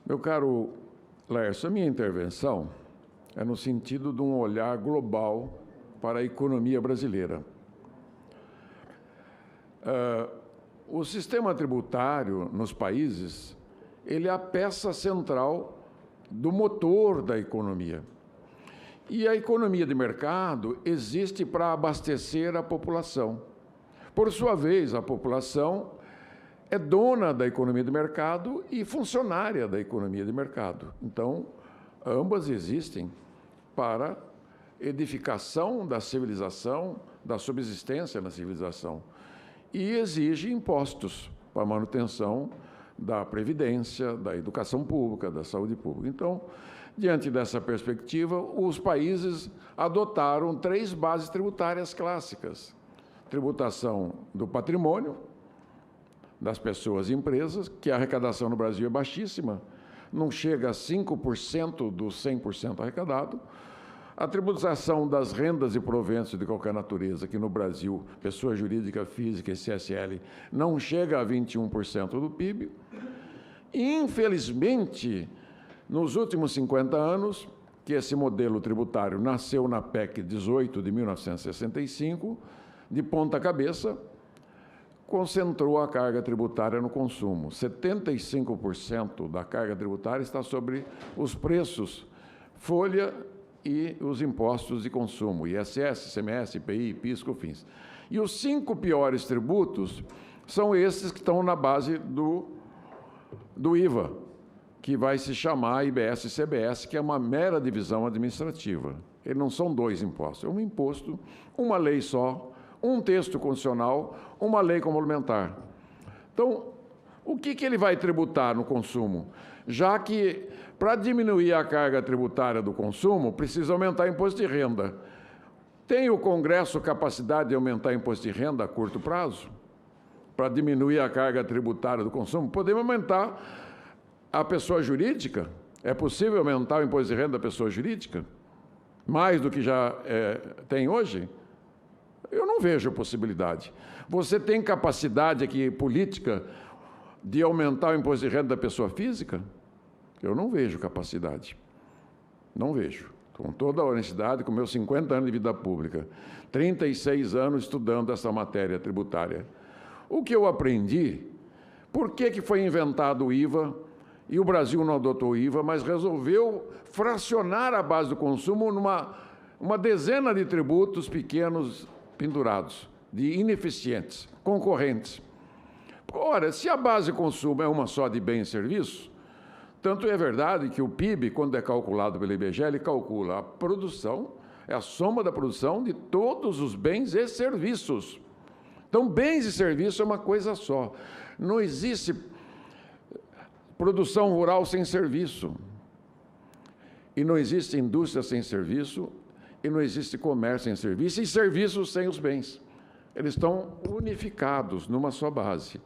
Meu caro Laércio, a minha intervenção é no sentido de um olhar global para a economia brasileira. O sistema tributário nos países, ele é a peça central do motor da economia. E a economia de mercado existe para abastecer a população. Por sua vez, a população é dona da economia de mercado e funcionária da economia de mercado. Então, ambas existem para edificação da civilização, da subsistência na civilização. E exige impostos para a manutenção da previdência, da educação pública, da saúde pública. Então, diante dessa perspectiva, os países adotaram 3 bases tributárias clássicas: tributação do patrimônio das pessoas e empresas, que a arrecadação no Brasil é baixíssima, não chega a 5% do 100% arrecadado; a tributação das rendas e proventos de qualquer natureza, que no Brasil, pessoa jurídica, física e CSL, não chega a 21% do PIB. E, infelizmente, nos últimos 50 anos, que esse modelo tributário nasceu na PEC 18 de 1965, de ponta cabeça, concentrou a carga tributária no consumo. 75% da carga tributária está sobre os preços, folha e os impostos de consumo, ISS, ICMS, IPI, PIS, COFINS. E os 5 piores tributos são esses que estão na base do IVA, que vai se chamar IBS e CBS, que é uma mera divisão administrativa. Eles não são 2 impostos, é um imposto, uma lei só, um texto constitucional, uma lei complementar. Então, o que ele vai tributar no consumo? Já que, para diminuir a carga tributária do consumo, precisa aumentar o imposto de renda. Tem o Congresso capacidade de aumentar o imposto de renda a curto prazo? Para diminuir a carga tributária do consumo? Podemos aumentar a pessoa jurídica? É possível aumentar o imposto de renda da pessoa jurídica? Mais do que já tem hoje? Eu não vejo possibilidade. Você tem capacidade aqui política de aumentar o imposto de renda da pessoa física? Eu não vejo capacidade. Não vejo. Com toda a honestidade, com meus 50 anos de vida pública, 36 anos estudando essa matéria tributária. O que eu aprendi, por que foi inventado o IVA, e o Brasil não adotou o IVA, mas resolveu fracionar a base do consumo numa dezena de tributos pequenos pendurados, de ineficientes, concorrentes. Ora, se a base de consumo é uma só de bens e serviços, tanto é verdade que o PIB, quando é calculado pelo IBGE, ele calcula a produção, é a soma da produção de todos os bens e serviços. Então, bens e serviços é uma coisa só. Não existe produção rural sem serviço. E não existe indústria sem serviço, e não existe comércio sem serviço, e serviços sem os bens. Eles estão unificados numa só base.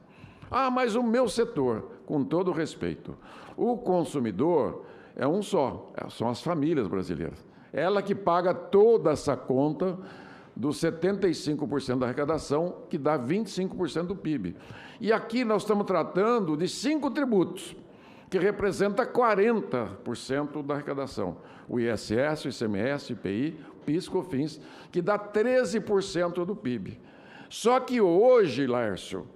Ah, mas o meu setor, com todo o respeito, o consumidor é um só, são as famílias brasileiras. Ela que paga toda essa conta dos 75% da arrecadação, que dá 25% do PIB. E aqui nós estamos tratando de 5 tributos, que representa 40% da arrecadação. O ISS, o ICMS, o IPI, o PIS, COFINS, que dá 13% do PIB. Só que hoje, Laércio,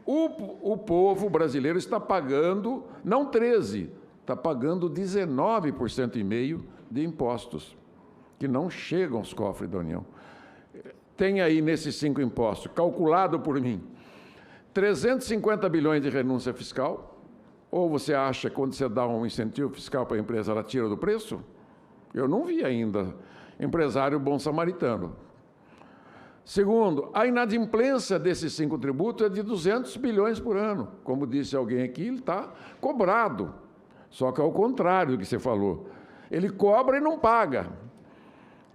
o povo brasileiro está pagando, não 13%, está pagando 19,5% de impostos, que não chegam aos cofres da União. Tem aí, nesses 5 impostos, calculado por mim, 350 bilhões de renúncia fiscal. Ou você acha que quando você dá um incentivo fiscal para a empresa, ela tira do preço? Eu não vi ainda empresário bom samaritano. Segundo, a inadimplência desses 5 tributos é de 200 bilhões por ano. Como disse alguém aqui, ele está cobrado. Só que é o contrário do que você falou. Ele cobra e não paga.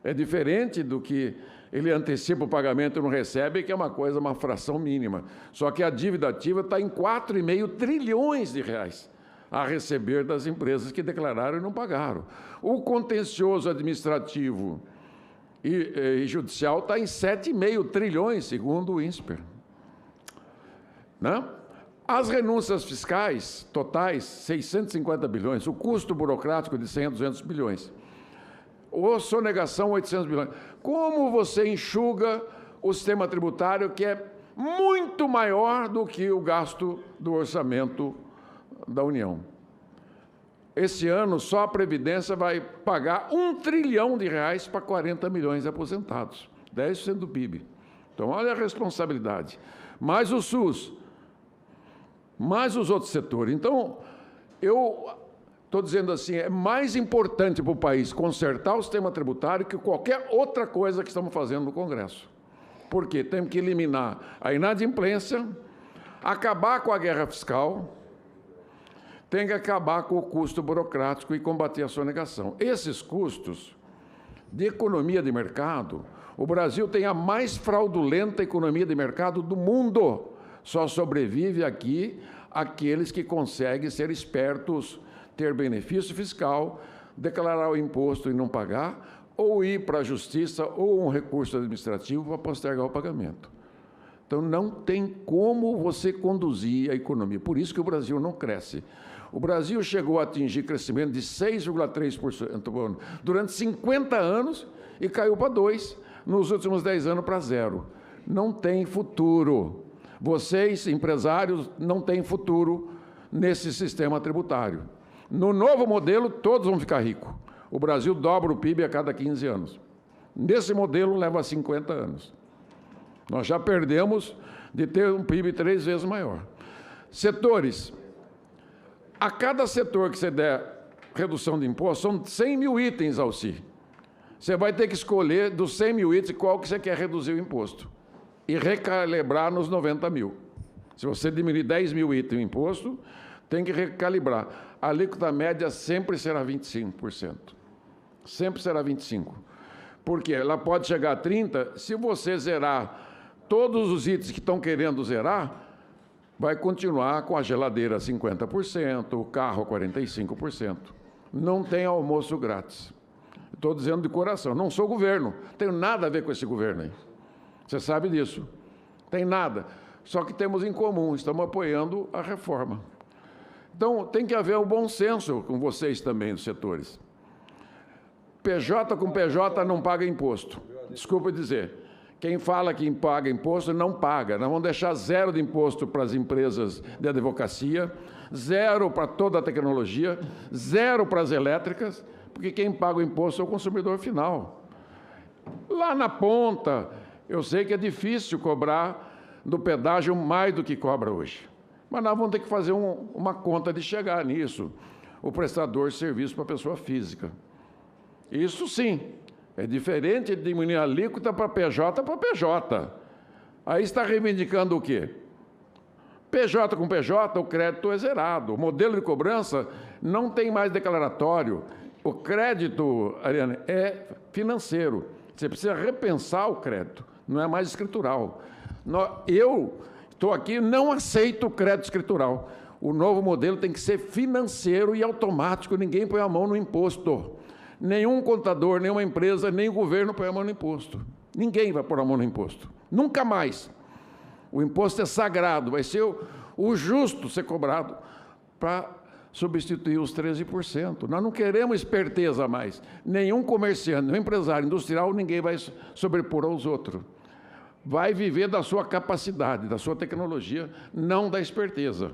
É diferente do que ele antecipa o pagamento e não recebe, que é uma coisa, uma fração mínima. Só que a dívida ativa está em 4,5 trilhões de reais a receber das empresas que declararam e não pagaram. O contencioso administrativo e judicial está em 7,5 trilhões, segundo o INSPER. Né? As renúncias fiscais totais, 650 bilhões, o custo burocrático de 100 a 200 bilhões, ou sonegação, 800 bilhões. Como você enxuga o sistema tributário, que é muito maior do que o gasto do orçamento da União? Esse ano, só a Previdência vai pagar R$1 trilhão para 40 milhões de aposentados, 10% do PIB. Então, olha a responsabilidade. Mais o SUS, mais os outros setores. Então, eu estou dizendo assim, é mais importante para o país consertar o sistema tributário que qualquer outra coisa que estamos fazendo no Congresso. Por quê? Temos que eliminar a inadimplência, acabar com a guerra fiscal, tem que acabar com o custo burocrático e combater a sonegação. Esses custos de economia de mercado, o Brasil tem a mais fraudulenta economia de mercado do mundo. Só sobrevive aqui aqueles que conseguem ser espertos, ter benefício fiscal, declarar o imposto e não pagar, ou ir para a justiça ou um recurso administrativo para postergar o pagamento. Então, não tem como você conduzir a economia. Por isso que o Brasil não cresce. O Brasil chegou a atingir crescimento de 6,3% por ano durante 50 anos e caiu para 2%, nos últimos 10 anos para 0%. Não tem futuro. Vocês, empresários, não têm futuro nesse sistema tributário. No novo modelo, todos vão ficar ricos. O Brasil dobra o PIB a cada 15 anos. Nesse modelo, leva 50 anos. Nós já perdemos de ter um PIB 3 vezes maior. Setores. A cada setor que você der redução de imposto, são 100 mil itens, Alci. Você vai ter que escolher dos 100 mil itens qual que você quer reduzir o imposto e recalibrar nos 90 mil. Se você diminuir 10 mil itens de imposto, tem que recalibrar. A alíquota média sempre será 25%. Sempre será 25%. Porque ela pode chegar a 30%, se você zerar todos os itens que estão querendo zerar, vai continuar com a geladeira 50%, o carro 45%. Não tem almoço grátis. Estou dizendo de coração, não sou governo, não tenho nada a ver com esse governo aí. Você sabe disso. Tem nada. Só que temos em comum, estamos apoiando a reforma. Então, tem que haver um bom senso com vocês também, dos setores. PJ com PJ não paga imposto. Desculpa dizer. Quem fala que paga imposto, não paga. Nós vamos deixar 0 de imposto para as empresas de advocacia, 0 para toda a tecnologia, 0 para as elétricas, porque quem paga o imposto é o consumidor final. Lá na ponta, eu sei que é difícil cobrar do pedágio mais do que cobra hoje. Mas nós vamos ter que fazer uma conta de chegar nisso, o prestador de serviço para a pessoa física. Isso sim. É diferente de diminuir a alíquota para PJ para PJ. Aí está reivindicando o quê? PJ com PJ, o crédito é zerado. O modelo de cobrança não tem mais declaratório. O crédito, Ariane, é financeiro. Você precisa repensar o crédito, não é mais escritural. Eu estou aqui, não aceito o crédito escritural. O novo modelo tem que ser financeiro e automático, ninguém põe a mão no imposto. Nenhum contador, nenhuma empresa, nem o governo põe a mão no imposto. Ninguém vai pôr a mão no imposto. Nunca mais. O imposto é sagrado, vai ser o justo ser cobrado para substituir os 13%. Nós não queremos esperteza mais. Nenhum comerciante, nenhum empresário industrial, ninguém vai sobrepor aos outros. Vai viver da sua capacidade, da sua tecnologia, não da esperteza.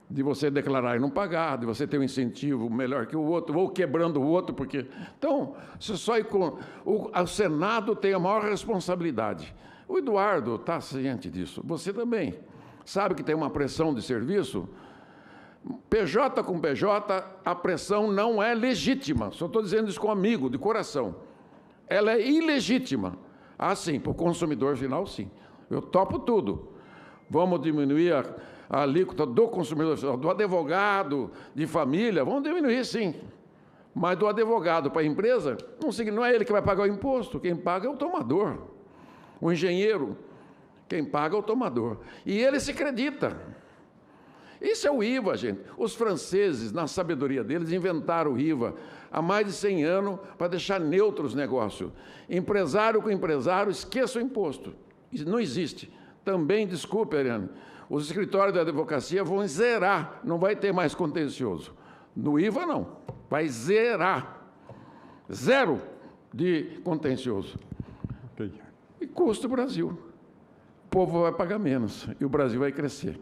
De você declarar e não pagar, de você ter um incentivo melhor que o outro, ou quebrando o outro, porque... Então, o Senado tem a maior responsabilidade. O Eduardo está ciente disso, você também. Sabe que tem uma pressão de serviço? PJ com PJ, a pressão não é legítima. Só estou dizendo isso com amigo, de coração. Ela é ilegítima. Ah, sim, para o consumidor final, sim. Eu topo tudo. Vamos diminuir a alíquota do consumidor final, do advogado de família, vamos diminuir, sim. Mas do advogado para a empresa, não é ele que vai pagar o imposto, quem paga é o tomador. O engenheiro, quem paga é o tomador. E ele se acredita. Isso é o IVA, gente. Os franceses, na sabedoria deles, inventaram o IVA há mais de 100 anos para deixar neutros os negócios. Empresário com empresário, esqueça o imposto. Isso não existe. Também, desculpe, Ariane, Os escritórios da advocacia vão zerar, não vai ter mais contencioso. No IVA, não. Vai zerar. Zero de contencioso. Ok. E custa o Brasil. O povo vai pagar menos e o Brasil vai crescer.